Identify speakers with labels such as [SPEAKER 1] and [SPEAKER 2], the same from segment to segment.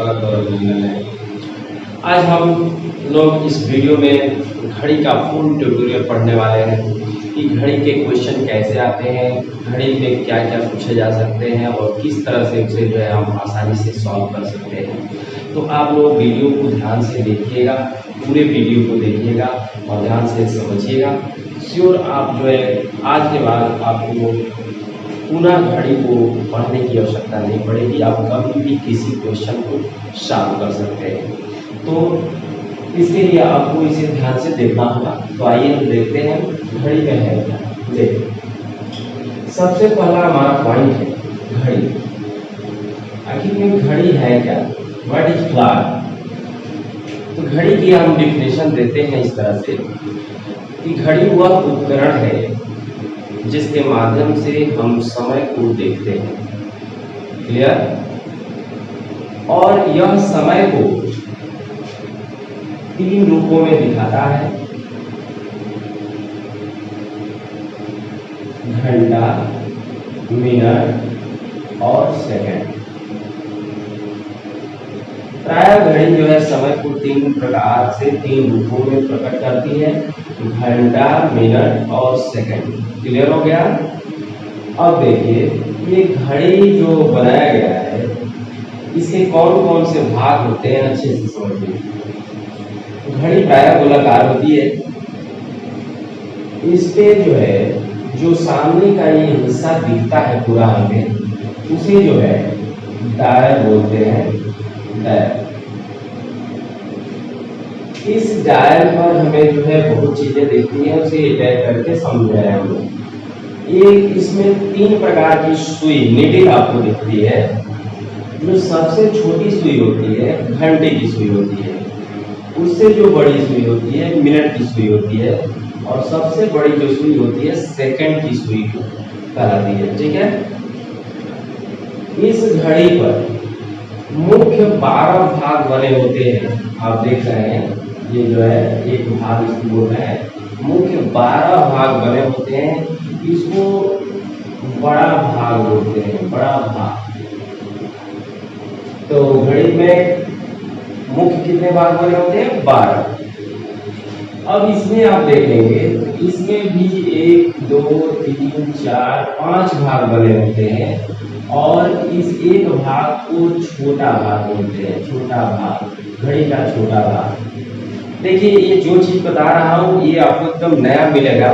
[SPEAKER 1] स्वागत और अभिनंदन है। आज हम लोग इस वीडियो में घड़ी का फुल ट्यूटोरियल पढ़ने वाले हैं कि घड़ी के क्वेश्चन कैसे आते हैं, घड़ी में क्या क्या पूछे जा सकते हैं और किस तरह से उसे जो है हम आसानी से सॉल्व कर सकते हैं। तो आप लोग वीडियो को ध्यान से देखिएगा, पूरे वीडियो को देखिएगा और ध्यान से समझिएगा। श्योर आप जो है आज के बाद आपको पुनः घड़ी को पढ़ने की आवश्यकता नहीं पड़ेगी, आप कभी भी किसी क्वेश्चन को सॉल्व कर सकते हैं। तो इसके लिए आपको इसे ध्यान से देखना होगा। तो आइए हम देखते हैं घड़ी में है क्या। देखिए, सबसे पहला हमारा पॉइंट है घड़ी। आखिर में घड़ी है क्या, व्हाट इज क्लॉक। तो घड़ी की हम डिफिनेशन देते हैं इस तरह से कि घड़ी वह उपकरण है जिसके माध्यम से हम समय को देखते हैं। क्लियर। और यह समय को 3 रूपों में दिखाता है, घंटा, मिनट और सेकंड। प्राय घड़ी जो है समय को 3 प्रकार से 3 रूपों में प्रकट करती है, घंटा, मिनट और सेकंड। क्लियर हो गया। अब देखिए, ये घड़ी जो बनाया गया है इसके कौन कौन से भाग होते हैं अच्छे से समझिए। घड़ी प्रायः गोलाकार होती है। इस पे जो है जो सामने का ये हिस्सा दिखता है पूरा हमें, उसे जो है डायल बोलते हैं। डायल, इस डायल पर हमें जो है बहुत चीजें देखनी है, उसे डायल करके समझ रहे हैं हम लोग। एक इसमें 3 प्रकार की सुई नीडल आपको दिखती है। जो सबसे छोटी सुई होती है घंटे की सुई होती है, उससे जो बड़ी सुई होती है मिनट की सुई होती है, और सबसे बड़ी जो सुई होती है सेकंड की सुई कहलाती है। ठीक है। इस घड़ी पर मुख्य 12 भाग बने होते हैं। आप देख रहे हैं ये जो है एक भाग इसको बोल रहे हैं, मुख्य 12 भाग बने होते हैं। इसको बड़ा भाग बोलते हैं, बड़ा भाग। तो घड़ी में मुख्य कितने भाग बने होते हैं? 12। अब इसमें आप देखेंगे इसमें भी 1 2 3 4 5 भाग बने होते हैं, और इस एक भाग को छोटा भाग बोलते हैं। छोटा भाग, घड़ी का छोटा भाग। देखिए, ये जो चीज बता रहा हूँ ये आपको एकदम नया मिलेगा।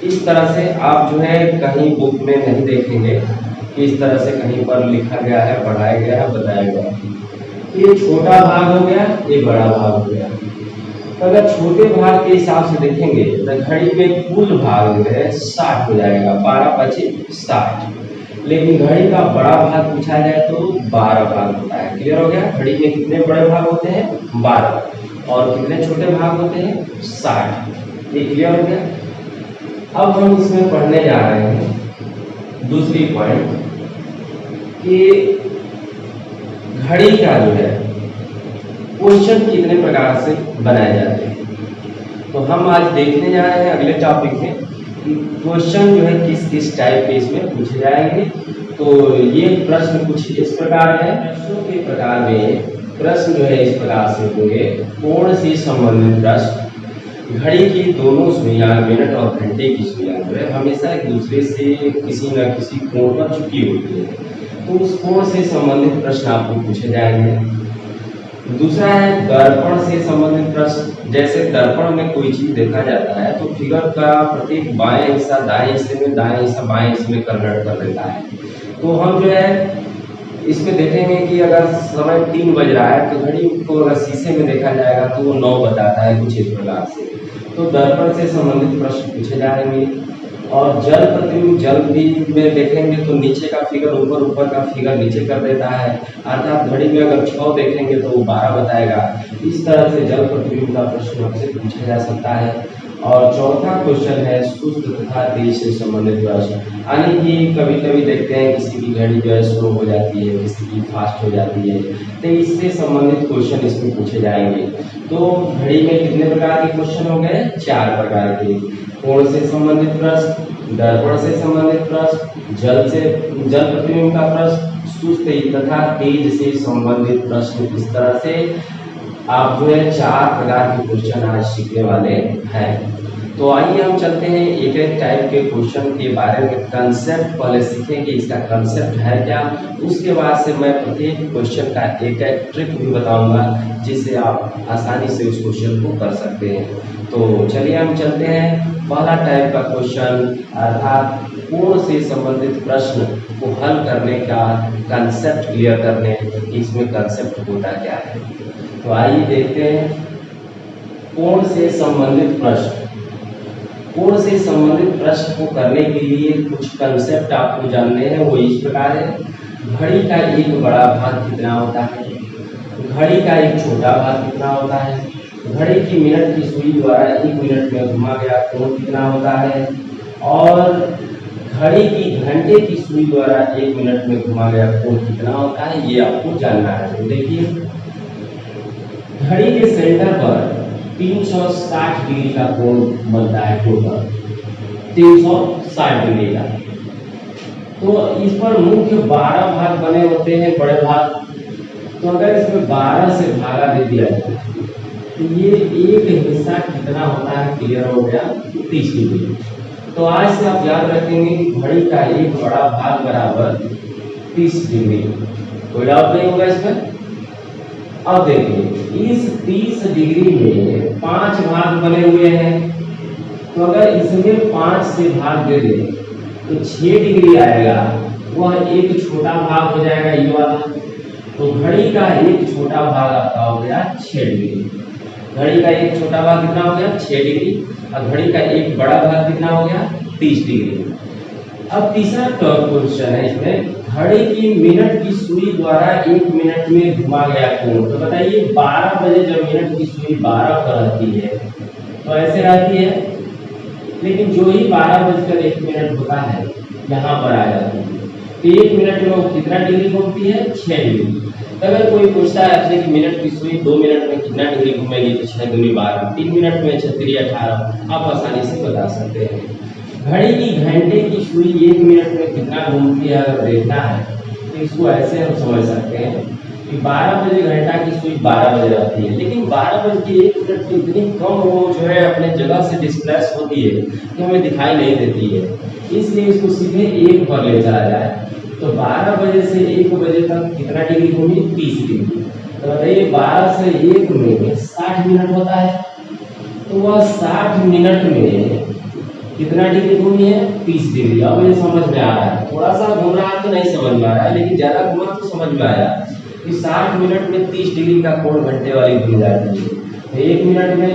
[SPEAKER 1] इस तरह से आप जो है कहीं बुक में नहीं देखेंगे कि इस तरह से कहीं पर लिखा गया है, पढ़ाया गया है, बताया गया है। ये छोटा भाग हो गया, ये बड़ा भाग हो गया। तो अगर छोटे भाग के हिसाब से देखेंगे तो घड़ी में कुल भाग जो है 60 हो जाएगा, 12 25 60। लेकिन घड़ी का बड़ा भाग पूछा जाए तो 12 भाग होता है। क्लियर हो गया। घड़ी में कितने बड़े भाग होते हैं? 12, और कितने छोटे भाग होते हैं? 60। ये क्लियर हो गया। अब हम इसमें पढ़ने जा रहे हैं दूसरी पॉइंट कि घड़ी का जो है क्वेश्चन कितने प्रकार से बनाए जाते हैं। तो हम आज देखने जा रहे हैं अगले टॉपिक में कि क्वेश्चन जो है किस किस टाइप के इसमें पूछे जाएंगे। तो ये प्रश्न कुछ इस प्रकार है। प्रश्नों के प्रकार में प्रश्न जो है इस प्रकार से होंगे। कोण से संबंधित प्रश्न। घड़ी की दोनों सुइयां, मिनट और घंटे की सुइयां जो है हमेशा एक दूसरे से किसी न किसी कोण पर झुकी होती है, तो उस कोण से संबंधित प्रश्न आपको पूछे जाएंगे। दूसरा है दर्पण से संबंधित प्रश्न। जैसे दर्पण में कोई चीज देखा जाता है तो फिगर का प्रत्येक बाएं हिस्सा दाएं हिस्से में, दाएं हिस्सा बाएं हिस्से में कन्वर्ट कर देता है। तो हम जो है इसमें देखेंगे कि अगर समय 3 बज रहा है तो घड़ी को अगर शीशे में देखा जाएगा तो वो 9 बताता है, कुछ इस प्रकार से। तो दर्पण से संबंधित प्रश्न पूछे जाएंगे। और जल प्रतिबिंब, जल भी में देखेंगे तो नीचे का फिगर ऊपर, ऊपर का फिगर नीचे कर देता है। अर्थात घड़ी में अगर 6 देखेंगे तो वो 12 बताएगा। इस तरह से जल प्रतिबिंब का प्रश्न आपसे पूछा जा सकता है। और चौथा क्वेश्चन है सुस्त तथा तेज से संबंधित प्रश्न। यानी कि कभी कभी देखते हैं किसी की घड़ी जो है स्लो हो जाती है, किसी की फास्ट हो जाती है, तो इससे संबंधित क्वेश्चन इसमें पूछे जाएंगे। तो घड़ी में कितने प्रकार के क्वेश्चन हो गए? 4 प्रकार के। कोण से संबंधित प्रश्न, दर्पण से संबंधित प्रश्न, जल प्रतिबिंब का प्रश्न, सुस्त तथा तेज से संबंधित प्रश्न। इस तरह से आप जो है 4 प्रकार के क्वेश्चन आज सीखने वाले हैं। तो आइए हम चलते हैं एक एक टाइप के क्वेश्चन के बारे में। कंसेप्ट पहले सीखेंगे, इसका कंसेप्ट है क्या, उसके बाद से मैं प्रत्येक क्वेश्चन का एक एक ट्रिक भी बताऊंगा जिससे आप आसानी से उस क्वेश्चन को कर सकते हैं। तो चलिए हम चलते हैं। पहला टाइप का क्वेश्चन अर्थात कोण से संबंधित प्रश्न को हल करने का कंसेप्ट क्लियर करने, इसमें कंसेप्ट होता क्या है। तो आइए देखते हैं कोण से संबंधित प्रश्न। कोण से संबंधित प्रश्न को करने के लिए कुछ कंसेप्ट आपको जानने हैं, वो इस प्रकार है। घड़ी का एक बड़ा भाग कितना होता है, घड़ी का एक छोटा भाग कितना होता है, घड़ी की मिनट की सुई द्वारा 1 मिनट में घुमा गया कोण कितना होता है, और घड़ी की घंटे की सुई द्वारा 1 मिनट में घुमा गया कोण कितना होता है, ये आपको जानना है। तो देखिए घड़ी के सेंटर पर 360 डिग्री का कोण बनता है, टोटल 360 डिग्री का। तो इस पर मुख्य 12 भाग बने होते हैं, बड़े भाग। तो अगर इसमें 12 से भागा दे दिया जाए तो ये एक हिस्सा कितना होता है, क्लियर हो गया, 30 डिग्री। तो आज से आप याद रखेंगे कि घड़ी का एक बड़ा भाग बराबर 30 डिग्री। कोई डाउट नहीं होगा इसमें। अब देखिए इस 30 डिग्री में 5 भाग बने हुए हैं, तो अगर इसमें 5 से भाग दे दें तो 6 डिग्री आएगा, वह एक छोटा भाग हो जाएगा ये वाला। तो घड़ी का एक छोटा भाग आपका हो गया 6 डिग्री। घड़ी का एक छोटा भाग कितना हो गया, 6 डिग्री, और घड़ी का एक बड़ा भाग कितना हो गया, 30 डिग्री। अब तीसरा क्वेश्चन है इसमें, घड़ी की मिनट की सुई द्वारा 1 मिनट में घुमा गया कोण। तो बताइए 12 बजे जब मिनट की सुई 12 पर रहती है तो ऐसे रहती है, लेकिन जो ही 12:01 होता है यहाँ पर आ जाती है, तो 1 मिनट में वो कितना डिग्री घूमती है, 6 डिग्री। तो अगर कोई पूछता है आपसे कि मिनट की सुई 2 मिनट में कितना डिग्री घूमेगी, तो 6 दूनी 12, 3 मिनट में 6 3 18, आप आसानी से बता सकते हैं। घड़ी की घंटे की सुई 1 मिनट में कितना घूमती है अगर देखना है तो इसको ऐसे हम समझ सकते हैं कि 12 बजे घंटा की सुई 12 बजे रहती है, लेकिन 12:01 की इतनी कम वो जो है अपने जगह से डिस्प्लेस होती है कि हमें दिखाई नहीं देती है, इसलिए इसको सीधे 1 पर ले चला जाए। तो 12 बजे से 1 बजे तक कितना डिग्री घूमी, 30 डिग्री। तो बताइए 12 से 1 में 60 मिनट होता है, तो वह 60 मिनट में कितना डिग्री घूमी है, 30 डिग्री। अब ये समझ में आ रहा है, थोड़ा सा घूम रहा है तो नहीं समझ में आ रहा है, लेकिन ज्यादा घूमा तो समझ में आया कि 60 मिनट में 30 डिग्री का कोण घंटे वाली घूम जाती है। तो 1 मिनट में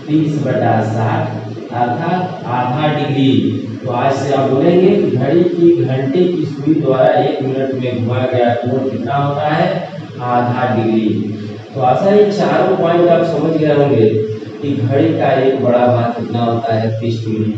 [SPEAKER 1] 30/60 अर्थात आधा डिग्री। तो आज से आप बोलेंगे कि घड़ी की घंटे की सुई द्वारा 1 मिनट में घुमाया गया कोण कितना होता है, आधा डिग्री। तो आशा ये चारों पॉइंट आप समझ गए होंगे कि घड़ी का एक बड़ा भाग कितना होता है, 30 डिग्री,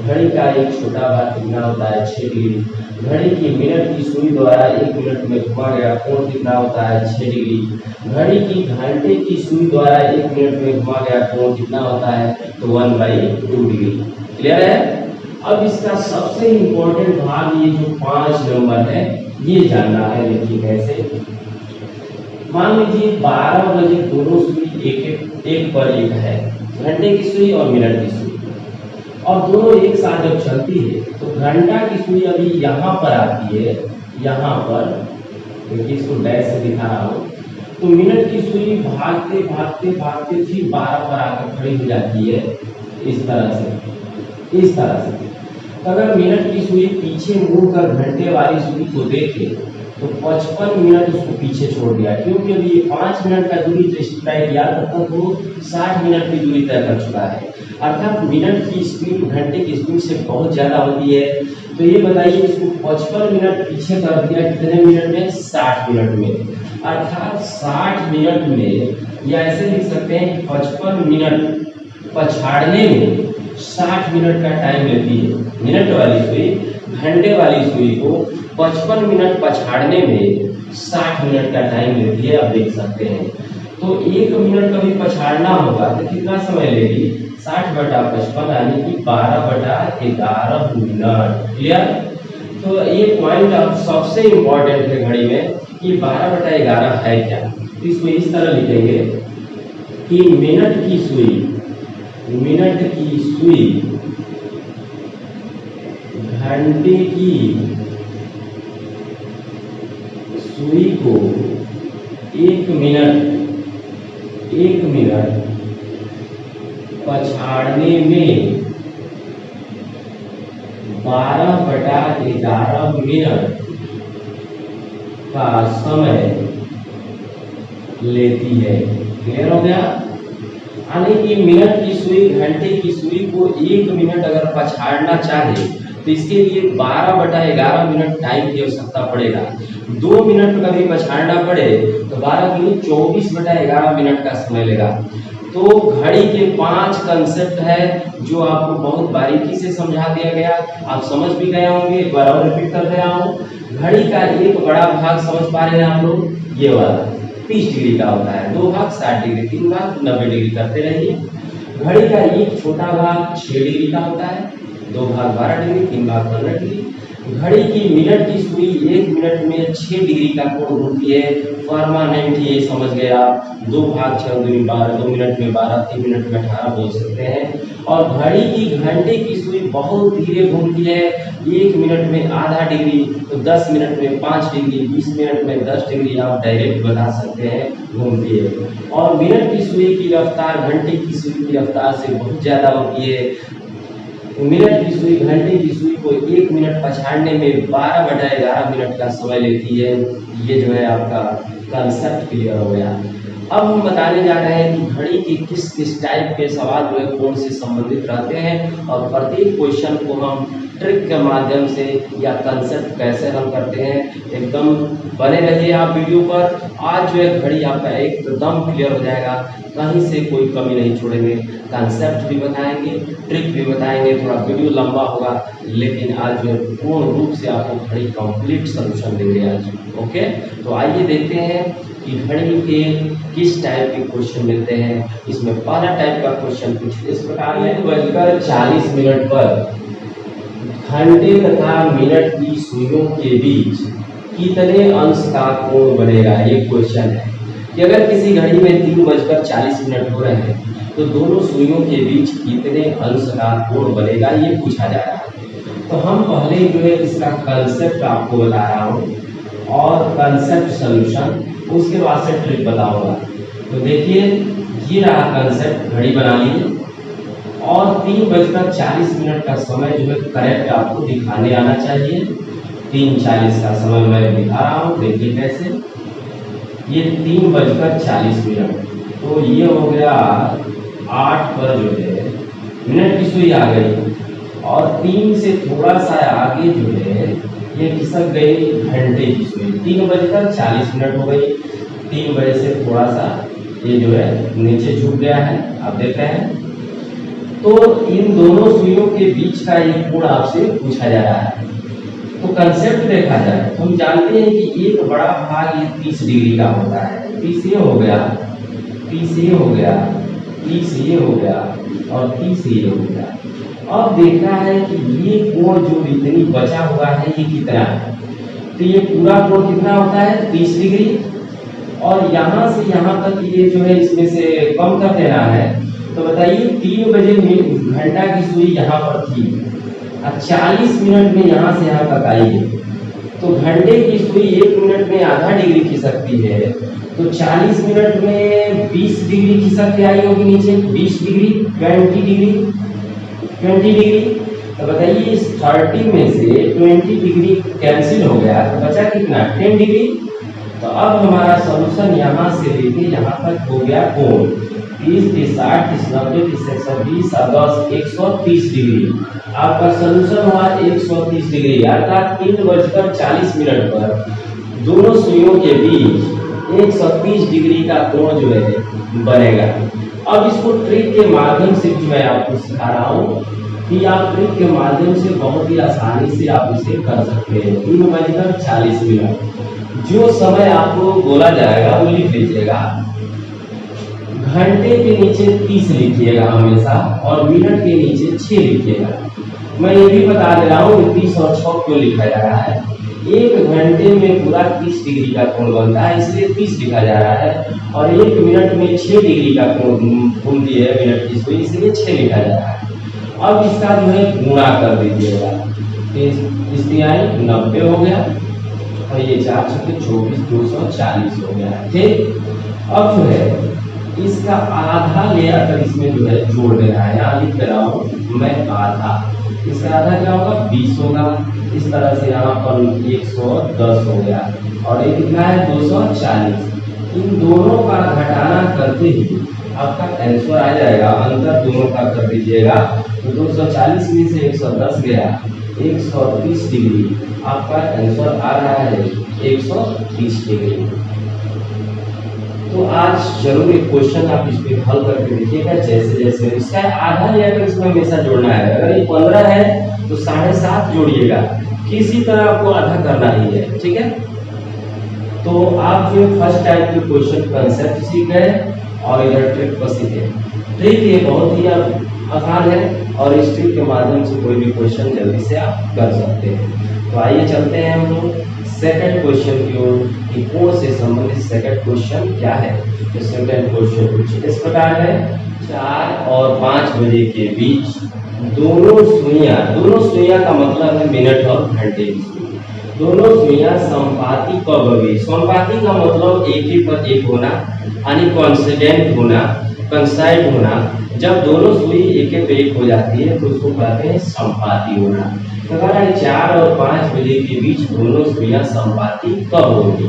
[SPEAKER 1] घड़ी का एक छोटा भाग कितना होता है, 6 डिग्री, घड़ी की मिनट की सुई द्वारा 1 मिनट में घुमा गया कोण कितना होता है, 6 डिग्री, घड़ी की घंटे की सुई द्वारा 1 मिनट में घुमा गया कोण कितना होता है, तो 1/2 डिग्री। क्लियर है। अब इसका सबसे इम्पोर्टेंट भाग ये जो 5 नंबर है ये जानना है। देखिए कैसे, मान लीजिए 12 बजे दोनों सुई एक पर एक है, घंटे की सुई और मिनट की सुई, और दोनों एक साथ जब चलती है तो घंटा की सुई अभी यहाँ पर आती है, यहाँ पर देखिए इसको डैश से दिखा रहा हूँ। तो मिनट की सुई भागते भागते भागते फिर 12 पर आकर खड़ी हो जाती है, इस तरह से, इस तरह से। तो अगर मिनट की सुई पीछे मुड़ कर घंटे वाली सुई को देखे तो 55 मिनट उसको पीछे छोड़ दिया, क्योंकि अभी ये 5 मिनट का दूरी तय किया तब तक वो 60 मिनट की दूरी तय कर चुका है। अर्थात मिनट की स्पीड घंटे की स्पीड से बहुत ज्यादा होती है। तो ये बताइए इसको 55 मिनट पीछे कर दिया, कितने मिनट में, 60 मिनट में। अर्थात 60 मिनट में, या ऐसे लिख सकते हैं कि 55 मिनट पछाड़ने में 60 मिनट का टाइम लेती है। मिनट वाली सुई घंटे वाली सुई को 55 मिनट पछाड़ने में 60 मिनट का टाइम लेती है, आप देख सकते हैं। तो 1 मिनट कभी पछाड़ना होगा तो कितना समय लेगी, 60/55 यानी कि 12/11 मिनट। क्लियर। तो ये पॉइंट अब सबसे इम्पोर्टेंट है घड़ी में कि 12/11 है क्या। तो इसको इस तरह लिखेंगे कि मिनट की सुई घंटे की सुई को एक मिनट पछाड़ने में 12/11 मिनट का समय लेती है। क्लियर हो गया? यानी कि मिनट की सुई घंटे की सुई को 1 मिनट अगर पछाड़ना चाहे तो इसके लिए 12/11 मिनट टाइम की आवश्यकता पड़ेगा। 2 मिनट का भी पछाड़ना पड़े तो 12 की 24/11 मिनट का समय लेगा। तो घड़ी के 5 कंसेप्ट है जो आपको बहुत बारीकी से समझा दिया गया, आप समझ भी गए होंगे। एक बार और रिपीट कर रहा हूँ। घड़ी का एक बड़ा भाग समझ पा रहे हैं आप लोग, ये वाला 30 डिग्री का होता है, 2 भाग 60 डिग्री, 3 भाग 90 डिग्री करते रहिए। घड़ी का एक छोटा भाग 6 डिग्री का होता है, 2 भाग 12 डिग्री, 3 भाग 15 डिग्री। घड़ी की मिनट की सुई 1 मिनट में 6 डिग्री का कोण घूमती है, परमानेंट, ये समझ गए आप। 2 भाग 6 दूनी 12, 2 मिनट में 12, 3 मिनट में 18 बोल सकते हैं। और घड़ी की घंटे की सुई बहुत धीरे घूमती है, 1 मिनट में आधा डिग्री, तो 10 मिनट में 5 डिग्री, 20 मिनट में 10 डिग्री, आप डायरेक्ट बता सकते हैं घूमती है। और मिनट की सुई की रफ्तार घंटे की सुई की रफ्तार से बहुत ज़्यादा होती है। मिनट की सुई घंटे की सुई को 1 मिनट पछाड़ने में 12/11 मिनट का समय लेती है। ये जो है आपका कंसेप्ट क्लियर हो गया। अब हम बताने जा रहे हैं कि घड़ी के किस किस टाइप के सवाल जो है कोण से संबंधित रहते हैं, और प्रत्येक क्वेश्चन को हम ट्रिक के माध्यम से या कंसेप्ट कैसे हल करते हैं। एकदम बने रहिए आप वीडियो पर। आज जो है घड़ी आपका एकदम क्लियर हो जाएगा, कहीं से कोई कमी नहीं छोड़ेंगे। कंसेप्ट भी बताएंगे, ट्रिक भी बताएंगे। थोड़ा वीडियो लंबा होगा लेकिन आज जो है पूर्ण रूप से आपको घड़ी कंप्लीट सोल्यूशन देंगे आज। ओके, तो आइए देखते हैं कि घड़ी के किस टाइप के क्वेश्चन मिलते हैं। इसमें पहला टाइप का क्वेश्चन कुछ इस प्रकार है। 1:40 पर घंटे तथा मिनट की सुइयों के बीच कितने अंश का कोण बनेगा। ये क्वेश्चन है कि अगर किसी घड़ी में 3:40 हो रहे हैं तो दोनों सुइयों के बीच कितने अंश का कोण बनेगा, ये पूछा जा रहा है। तो हम पहले जो है इसका कंसेप्ट आपको बता रहा हूँ और कंसेप्ट सॉल्यूशन, उसके बाद से ट्रिक बताऊंगा। तो देखिए, ये रहा कंसेप्ट, घड़ी बना ली और 3:40 का समय जो है करेक्ट आपको दिखाने आना चाहिए। 3:40 का समय मैं दिखा रहा हूँ, देखिए कैसे। ये 3:40, तो ये हो गया 8 पर जो है मिनट की सुई आ गई, और 3 से थोड़ा सा आगे जो है ये खिसक गई घंटे की सुई। 3:40 हो गई, 3 बजे से थोड़ा सा ये जो है नीचे झुक गया है, आप देख रहे हैं। तो इन दोनों सुइयों के बीच का ये कोण आपसे पूछा जा रहा है। तो कंसेप्ट देखा जाए तो हम जानते हैं कि एक बड़ा भाग ये 30 डिग्री का होता है। 30 ये हो गया, 30 ये हो गया, 30 ये हो गया और 30 ये हो गया। अब देखना है कि ये कोण जो इतनी बचा हुआ है ये कितना है। तो ये पूरा कोण कितना होता है 30 डिग्री, और यहाँ से यहाँ तक ये जो है इसमें से कम कर देना है। तो बताइए 3 बजे घंटा की सुई यहाँ पर थी, अब 40 मिनट में यहाँ से यहाँ तक आई है। तो घंटे की सुई 1 मिनट में आधा डिग्री खिसकती है, तो 40 मिनट में 20 डिग्री खिसक के आई होगी नीचे, 20 डिग्री, 20 डिग्री। तो बताइए इस 30 में से 20 डिग्री कैंसिल हो गया, तो बचा कितना 10 डिग्री। तो अब हमारा सॉल्यूशन यहाँ से लेके यहाँ तक हो गया कोण 30, 30, 60, 30, 90, 30, 120 और 10, 130 डिग्री। आपका सॉल्यूशन हुआ 130 डिग्री, अर्थात 3:40 पर दोनों सुइयों के बीच 130 डिग्री का कोण जो है बनेगा। अब इसको ट्रिक के माध्यम से भी मैं आपको सिखा रहा हूँ कि आप ट्रिक के माध्यम से बहुत ही आसानी से आप इसे कर सकते हैं। 3:40 जो समय आपको बोला जाएगा वो लिख लीजिएगा। घंटे के नीचे 30 लिखिएगा हमेशा, और मिनट के नीचे 6 लिखिएगा। मैं ये भी बता दे रहा हूँ 30 और 6 क्यों लिखा जा रहा है। 1 घंटे में पूरा 30 डिग्री का कोण बनता है, इसलिए 30 लिखा जा रहा है। और 1 मिनट में 6 डिग्री का कोण घूमती है मिनट की सुई, इसलिए 6 लिखा जा रहा है। अब इसका जो है गुणा कर दीजिएगा, इस तिहाई 90 हो गया और ये 4 छक्के 24, 240 हो गया। ठीक, अब जो है इसका आधा ले आकर इसमें जो है जोड़ देना है। यहाँ लिख रहा हूँ मैं आधा, इसका आधा क्या होगा 20 होगा। इस तरह से यहाँ पर 110 हो गया और ये कितना है 240। इन दोनों का घटाना करते ही आपका आंसर आ जाएगा। अंतर दोनों का कर दीजिएगा तो 240 में से 110 गया, 130 डिग्री आपका आंसर आ रहा है 130 डिग्री। तो आज जरूर एक क्वेश्चन आप इस पे हल करके देखिएगा। जैसे जैसे इसका आधा लेकर इसमें हमेशा जोड़ना है। अगर ये 15 है तो 7.5 जोड़िएगा, किसी तरह आपको आधा करना ही है। ठीक है, तो आप जो फर्स्ट टाइप के क्वेश्चन कंसेप्ट सीख गए और इधर ट्रिक पर सीखे। ट्रिक ये बहुत ही आसान है और इस ट्रिक के माध्यम से कोई भी क्वेश्चन जल्दी से आप कर सकते हैं। तो आइए चलते हैं हम लोग सेकंड क्वेश्चन की ओर कि कोण से संबंधित सेकंड क्वेश्चन क्या है। तो सेकंड क्वेश्चन कुछ इस प्रकार है। 4 और 5 बजे के बीच दोनों सुइयां का मतलब है मिनट और घंटे की सुई, दोनों सुइयां संपाती कब हुई। संपाती का मतलब एक ही पर एक होना, यानी कॉन्सिडेंट होना, कंसाइड होना। जब दोनों सुई एक पे एक हो जाती है तो उसको कहते हैं संपाती होना। तो अगर 4 और 5 बजे के बीच दोनों सुइयां संपाती कब होगी,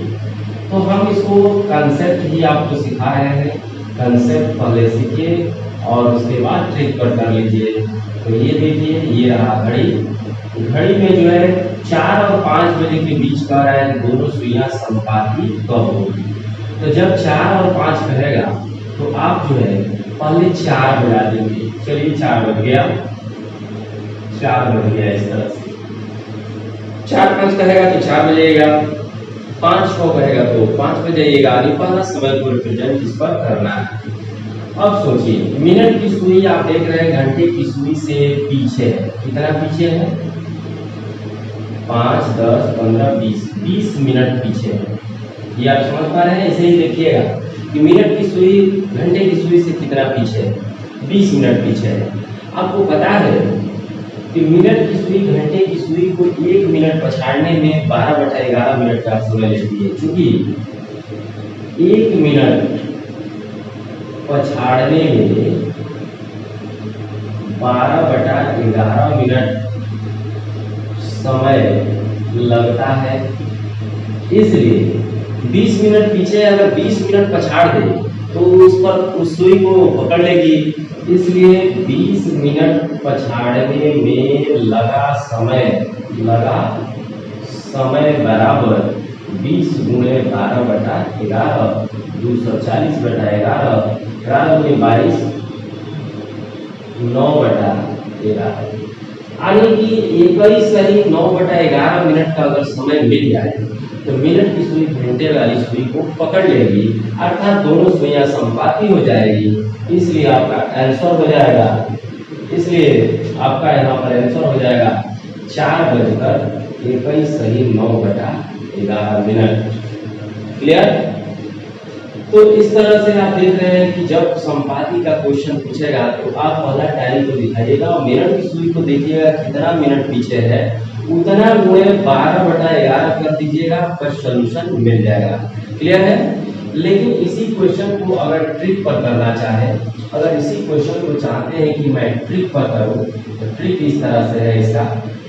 [SPEAKER 1] तो हम इसको कंसेप्ट ही आपको सिखा रहे हैं। कंसेप्ट पहले सीखिए और उसके बाद ट्रिक पर कर लीजिए। तो ये देखिए, ये रहा घड़ी में जो है 4 और 5 बजे के बीच कह रहा है कि दोनों सुइयां संपाती कब होगी। तो जब 4 और 5 कहेगा तो आप जो है पहले 4 बजा देंगे। चलिए 4 बज गया, 4 बज गया। इस तरह से 4-5 कहेगा तो 4 बजेगा, 5-6 कहेगा तो 5 बजेगा। पहला समय को रिप्रेजेंट इस पर करना है। अब सोचिए, मिनट की सुई आप देख रहे हैं घंटे की सुई से पीछे है। कितना पीछे है? 5, 10, 15, 20 मिनट पीछे है। ये आप समझ पा रहे हैं? ऐसे ही देखिएगा कि मिनट की सुई घंटे की सुई से कितना पीछे है, 20 मिनट पीछे है। आपको पता है कि मिनट की सुई घंटे की सुई को 1 मिनट पछाड़ने में 12/11 मिनट का समय लेती है। क्योंकि 1 मिनट पछाड़ने में 12/11 मिनट समय लगता है। इसलिए 20 मिनट पीछे अगर 20 मिनट पछाड़ दे तो उस सुई को पकड़ लेगी। इसलिए 20 मिनट पछाड़ने में लगा समय बराबर 20 गुणे 12/11, 240/11, 11 गुणे 22, 9/11। यानी कि एक ही सही 9/11 मिनट का अगर समय मिल जाए तो मिनट की सुई घंटे वाली सुई को पकड़ लेगी, अर्थात दोनों सुइयां संपाती हो जाएगी। इसलिए आपका आंसर हो जाएगा, यहाँ पर आंसर हो जाएगा 4:21 मिनट। क्लियर? तो इस तरह से आप देख रहे हैं कि जब संपाती का क्वेश्चन पूछेगा तो आप पहला टाइम को दिखाइएगा और मिनट की सुई को देखिएगा कितना मिनट पीछे है, उतना गुणे 12/11 कर दीजिएगा, आपका सॉल्यूशन मिल जाएगा। क्लियर है? लेकिन इसी क्वेश्चन को अगर ट्रिक पर करना चाहे, अगर इसी क्वेश्चन को चाहते हैं कि मैं ट्रिक पर करूं, तो ट्रिक इस तरह से है। इसका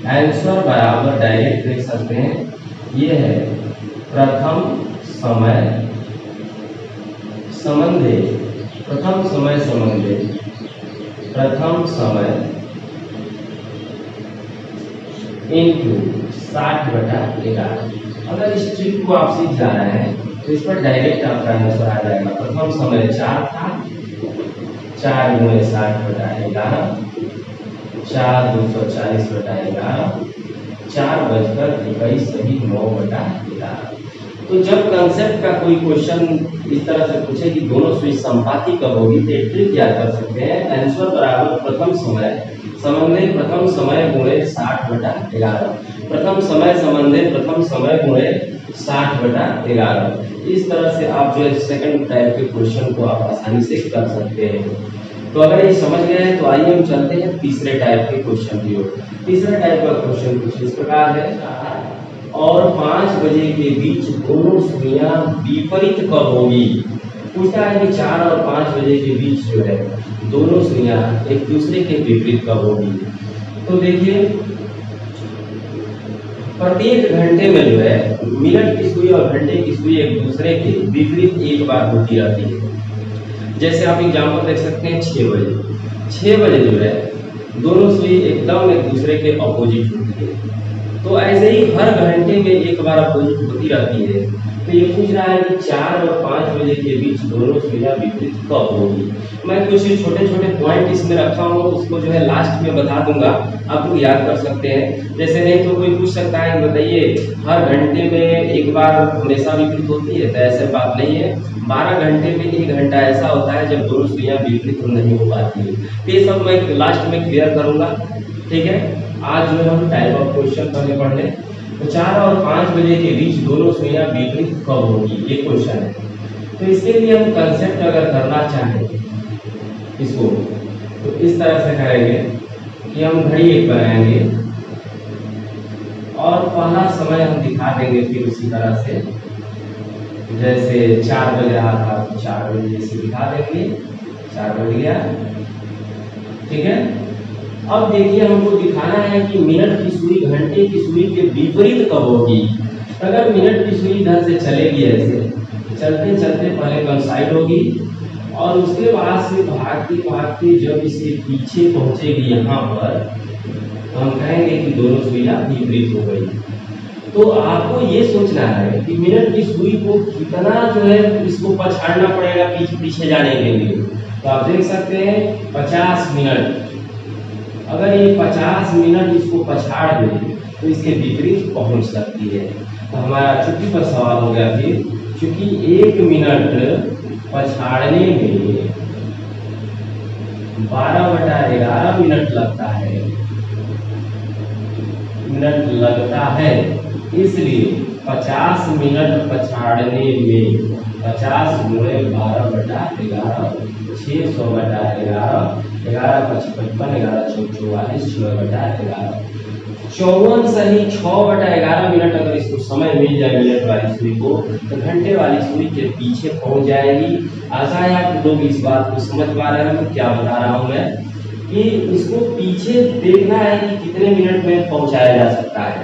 [SPEAKER 1] आंसर बराबर डायरेक्ट लिख सकते हैं। ये है प्रथम समय संबंधे इनटू 60/11। अगर इस ट्रिक को आप सीख जा रहे हैं तो इस पर डायरेक्ट आपका आंसर आ जाएगा। प्रथम समय 4 था, 4 गुणे 60/11, 4 240/11, 4:21 सही 9/11। तो जब कंसेप्ट का कोई क्वेश्चन इस तरह से पूछे कि दोनों सुई संपाती कब होगी, तो ट्रिक याद कर सकते हैं। आंसर बराबर प्रथम समय समन्वय प्रथम समय गुणे 60/11, प्रथम समय समन्वय प्रथम समय गुणे 60/11। इस तरह से आप जो है सेकंड टाइप के क्वेश्चन को आप आसानी से कर सकते हैं। तो अगर ये समझ गए हैं तो आइए हम चलते हैं तीसरे टाइप के क्वेश्चन की ओर। तीसरा टाइप का क्वेश्चन कुछ इस प्रकार है, और 5 बजे के बीच दोनों सुइयां विपरीत कब होगी। पूछता है कि 4 और 5 बजे के बीच जो है दोनों सुइयां एक दूसरे के विपरीत कब होगी। तो देखिए, प्रत्येक घंटे में जो है मिनट की सुई और घंटे की सुई एक दूसरे के विपरीत एक बार होती रहती है। जैसे आप एग्जाम्पल देख सकते हैं 6 बजे, 6 बजे जो है दोनों सुई एकदम एक दूसरे के अपोजिट होती है। तो ऐसे ही हर घंटे में एक बार अपोजिट होती रहती है। तो ये पूछ रहा है कि 4 और 5 बजे के बीच दोनों सुइयां विपरीत कब होगी। मैं कुछ छोटे छोटे पॉइंट इसमें रखा हूँ, उसको जो है लास्ट में बता दूंगा, आप लोग याद कर सकते हैं। जैसे नहीं तो कोई पूछ सकता है कि बताइए हर घंटे में एक बार हमेशा विपरीत होती है, तो ऐसे बात नहीं है। 12 घंटे में 1 घंटा ऐसा होता है जब दोनों सुइयां विपरीत नहीं हो पाती है। तो ये सब मैं लास्ट में क्लियर करूंगा, ठीक है। आज जो है हम टाइप ऑफ क्वेश्चन पहले पढ़ लें। तो 4 और 5 बजे के बीच दोनों सुइयां विपरीत कब होगी, ये क्वेश्चन है। तो इसके लिए हम कंसेप्ट अगर करना चाहें इसको, तो इस तरह से करेंगे कि हम घड़ी एक बनाएंगे और पहला समय हम दिखा देंगे, फिर उसी तरह से जैसे 4 बज रहा था तो 4 बजे जैसे दिखा देंगे, 4 बज गया, ठीक है। अब देखिए हमको दिखाना है कि मिनट की सुई घंटे की सुई के विपरीत कब होगी। अगर मिनट की सुई इधर से चलेगी, ऐसे चलते चलते पहले कंसाइड होगी और उसके बाद से भागती भागती जब इसके पीछे पहुंचेगी यहाँ पर, तो हम कहेंगे कि दोनों सुइयां विपरीत हो गई। तो आपको ये सोचना है कि मिनट की सुई को कितना जो है इसको पछाड़ना पड़ेगा पीछे पीछे जाने के लिए। तो आप देख सकते हैं 50 मिनट, अगर ये 50 मिनट इसको पछाड़ दे तो इसके विपरीत पहुंच सकती है। तो हमारा चुप्पी पर सवाल हो गया फिर, चूंकि 1 मिनट पछाड़ने में 12/11 मिनट लगता है, इसलिए 50 मिनट पछाड़ने में 50 गुणे 12/11 600/11, 11 × 55, 11 × 44, 6/11, 54 सही 6/11 मिनट। अगर इसको समय मिल जाए मिनट वाली सुई को, तो घंटे वाली सुई के पीछे पहुंच जाएगी। आशा है आप लोग इस बात को समझ पा रहे हैं। क्या बता रहा हूं मैं कि इसको पीछे देखना है कि कितने मिनट में पहुंचाया जा सकता है।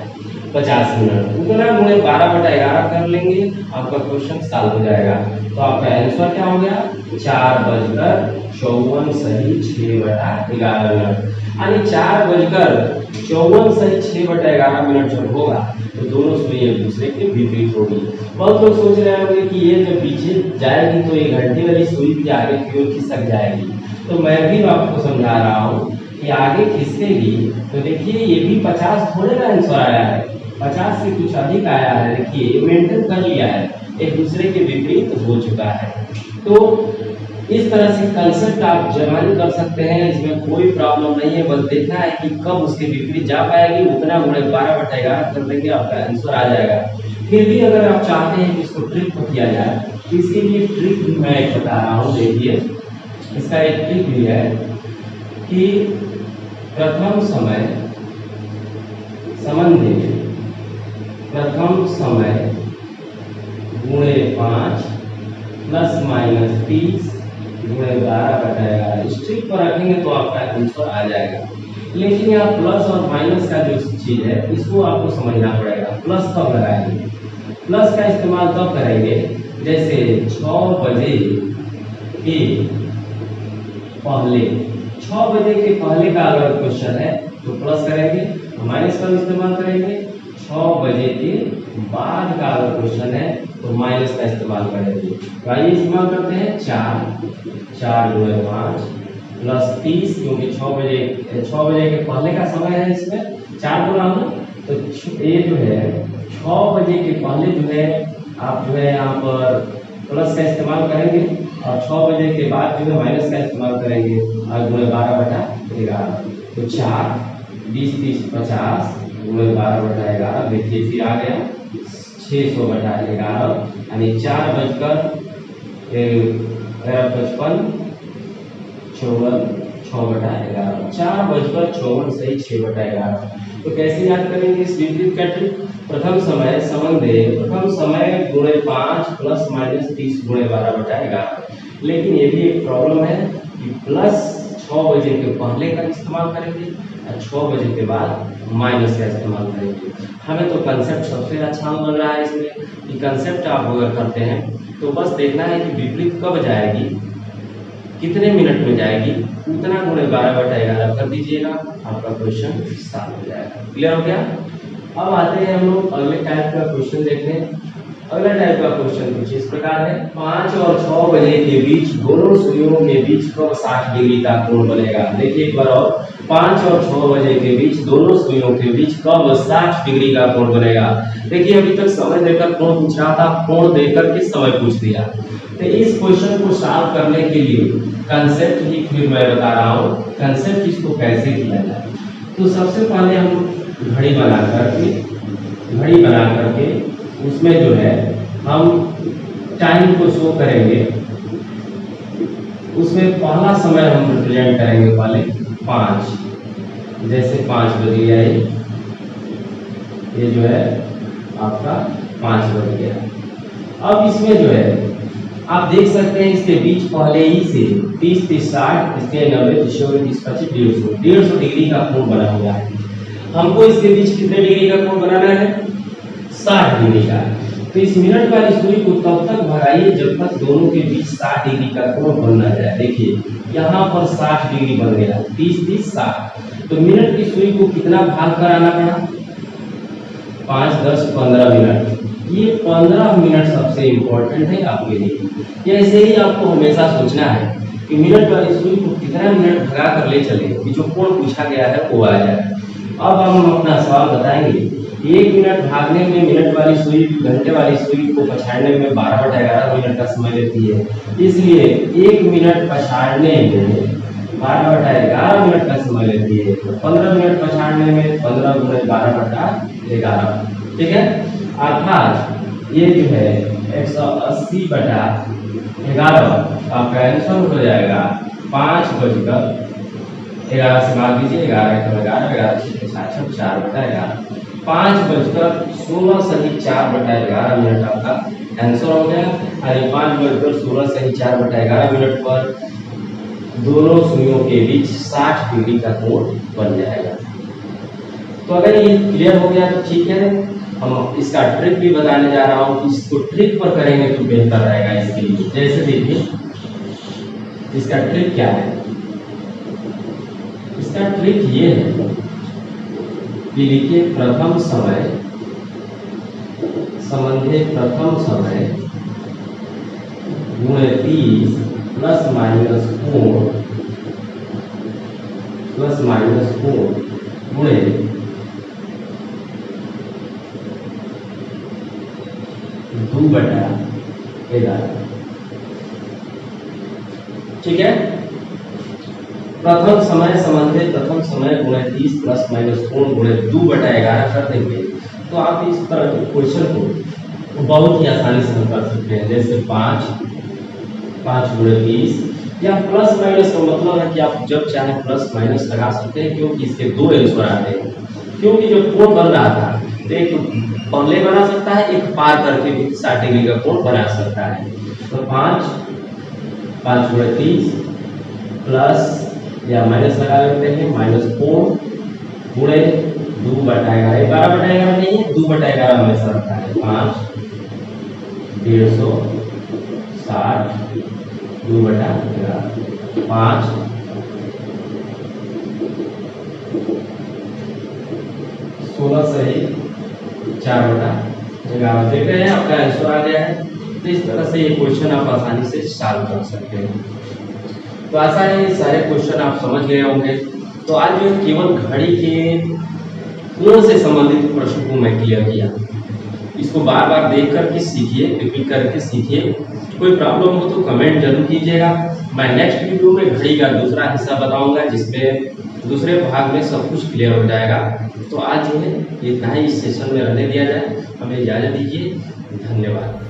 [SPEAKER 1] 50 मिनट उतना गुणे 12/11 कर लेंगे, आपका क्वेश्चन सॉल्व हो जाएगा। तो आपका आंसर क्या हो गया, 4:54 सही 6/11 मिनट। यानी 4:54 सही 6/11 मिनट जब होगा तो दोनों सुई एक दूसरे के विपरीत होगी। बहुत लोग सोच रहे होंगे कि ये जब पीछे जाएगी तो ये घंटे वाली सुई भी आगे की ओर खिसक जाएगी। तो मैं भी आपको समझा रहा हूँ कि आगे खिसकेगी। तो देखिए ये भी 50 थोड़े का आंसर आया है, 50 से कुछ अधिक आया है। देखिए मेंटेन कर लिया है, एक दूसरे के विपरीत हो चुका है। तो इस तरह से कंसेप्ट आप जमानी कर सकते हैं, इसमें कोई प्रॉब्लम नहीं है। बस देखना है कि कब उसके विपरीत जा पाएगी, उतना गुणे 12/11 कर देंगे, आपका आंसर आ जाएगा। फिर भी अगर आप चाहते हैं कि इसको ट्रिक को किया जाए, तो इसके लिए ट्रिक भी मैं एक बता रहा हूँ। देखिए इसका एक ट्रिक भी है कि प्रथम समय संबंधित प्रथम समय गुणे 5 ± 30 गुणे 12/11। इस ट्रिक पर रखेंगे तो आपका आंसर आ जाएगा। लेकिन यहाँ प्लस और माइनस का जो चीज है इसको आपको समझना पड़ेगा। प्लस कब लगाएंगे, प्लस का इस्तेमाल तब करेंगे जैसे 6 बजे के पहले, 6 बजे के पहले का अगर क्वेश्चन है तो प्लस करेंगे, माइनस का इस्तेमाल करेंगे। 6 बजे के बाद का अगर क्वेश्चन है तो माइनस का इस्तेमाल करेंगे। तो आइए इस्तेमाल करते हैं 4 गुणे 5 प्लस 30, क्योंकि 6 बजे के पहले का समय है, इसमें 4 गुना हो तो ये जो है 6 बजे के पहले जो है आप जो है यहाँ पर प्लस का इस्तेमाल करेंगे। और 6 बजे के बाद जो है माइनस का इस्तेमाल करेंगे और गुणे 12/11। तो 4 20 30 50 गुणे 12/11। देखिए फिर आ गया 600/11 यानी 4:55 54 6/11। 4:54 सही 6/11। तो कैसे याद करेंगे इस विपरीत का ट्रिक? प्रथम समय संबंध प्रथम समय गुणे 5 प्लस माइनस 30 गुणे 12/11। लेकिन ये भी एक प्रॉब्लम है कि प्लस 6 बजे के पहले का इस्तेमाल करेंगे और 6 बजे के बाद माइनस का इस्तेमाल करेंगे। हमें तो कंसेप्ट सबसे अच्छा लग रहा है इसमें कि कंसेप्ट आप अगर करते हैं तो बस देखना है कि विपरीत कब जाएगी, कितने मिनट में जाएगी, उतना गुणे 12/11 कर दीजिएगा, आपका क्वेश्चन सॉल्व हो जाएगा। क्लियर हो गया? अब आते हैं हम लोग अगले टाइप का क्वेश्चन देखते हैं। अगला टाइप का क्वेश्चन कुछ इस प्रकार है। 5 और 6 बजे के बीच दोनों सुइयों के बीच कब 60 डिग्री का कोण बनेगा? देखिए एक बार और, 5 और 6 बजे के बीच दोनों सुइयों के बीच कब 60 डिग्री का कोण बनेगा? देखिए अभी तक समय देकर कोण पूछ रहा था, कोण देकर के समय पूछ दिया। तो इस क्वेश्चन को सॉल्व करने के लिए कंसेप्ट ही फिर मैं बता रहा हूँ, कंसेप्ट इसको कैसे किया जाए। तो सबसे पहले हम घड़ी बना करके उसमें जो है हम टाइम को शो करेंगे। उसमें पहला समय हम रिप्रेजेंट करेंगे पहले 5, जैसे 5 बज गया, ये जो है आपका 5 बज गया। अब इसमें जो है आप देख सकते हैं इसके बीच पहले ही से 30 30 60 इसके 90 30 30 25 150 डिग्री का कोण बना हुआ है। हमको इसके बीच कितने डिग्री का कोण बनाना है? 60 डिग्री का। तो इस मिनट वाली सुई को तब तक भगाइए जब तक दोनों के बीच 60 डिग्री का कोण बन ना जाए। देखिए यहाँ पर 60 डिग्री बन गया, 30 30 60। तो मिनट की सुई को कितना भाग कर आना पड़ा? 5 10 15 मिनट। ये 15 मिनट सबसे इम्पोर्टेंट है आपके लिए। ऐसे ही आपको हमेशा सोचना है कि मिनट वाली सुई को कितना मिनट भगा कर ले चले कि जो कोण पूछा गया है वो आ जाए। अब हम अपना सवाल बताएंगे। 1 मिनट भागने में मिनट वाली सुई घंटे वाली सुई को पछाड़ने में 12/11 मिनट का समय लेती है, इसलिए 1 मिनट पछाड़ने में 12/11 मिनट का समय लेती है। तो 15 मिनट पछाड़ने में 15 गुणे 12/11, ठीक है। अर्थात ये जो है 180/11 आपका आंसर हो जाएगा 5:11 से भाग दीजिए, 11 6 4/11 5:16 सही 4/11 मिनट आपका आंसर हो गया। और 5:16 सही 4/11 मिनट पर दोनों सुइयों के बीच 60 डिग्री का कोण बन जाएगा। तो अगर ये क्लियर हो गया तो ठीक है। हम इसका ट्रिक भी बताने जा रहा हूँ, इसको ट्रिक पर करेंगे तो बेहतर रहेगा इसके लिए। जैसे देखिए इसका ट्रिक क्या है? इसका ट्रिक ये है कि लिखिए प्रथम समय संबंधे प्रथम समय गुणे 30 प्लस माइनस कोण गुणे 2/11। ठीक है। प्रथम समय संबंधे प्रथम समय गुणे 30 प्लस माइनस कोण गुणे 2/11 कर देंगे तो आप इस तरह के क्वेश्चन को बहुत ही आसानी से कर सकते हैं। जैसे 5 गुणे 30 या प्लस माइनस का मतलब है कि आप जब चाहे प्लस माइनस लगा सकते हैं, क्योंकि इसके 2 आंसर आते हैं। क्योंकि जब कोण बन रहा था तो एक पहले बना सकता है, एक पार करके भी 60 डिग्री का कोण बना सकता है। तो 5 गुणे 30 प्लस या माइनस लगा लेते हैं, माइनस कोण गुणे 2/11। 12/11 नहीं है, 2/11 हमेशा रहता है। 5 150 60 2/11 5 16 सही 4/11। देख रहे हैं आपका आंसर आ गया है। तो इस तरह से ये क्वेश्चन आप आसानी से सॉल्व कर सकते हैं। तो आशा है ये सारे क्वेश्चन आप समझ गए होंगे। तो आज जो केवल घड़ी के कोण से संबंधित प्रश्न को मैं क्लियर किया। इसको बार बार देख करके सीखिए, रिपीट करके सीखिए कोई प्रॉब्लम हो तो कमेंट जरूर कीजिएगा। मैं नेक्स्ट वीडियो में घड़ी का दूसरा हिस्सा बताऊंगा, जिसमें दूसरे भाग में सब कुछ क्लियर हो जाएगा। तो आज जो है इतना ही इस सेशन में रहने दिया जाए। हमें इजाज़त दीजिए। धन्यवाद।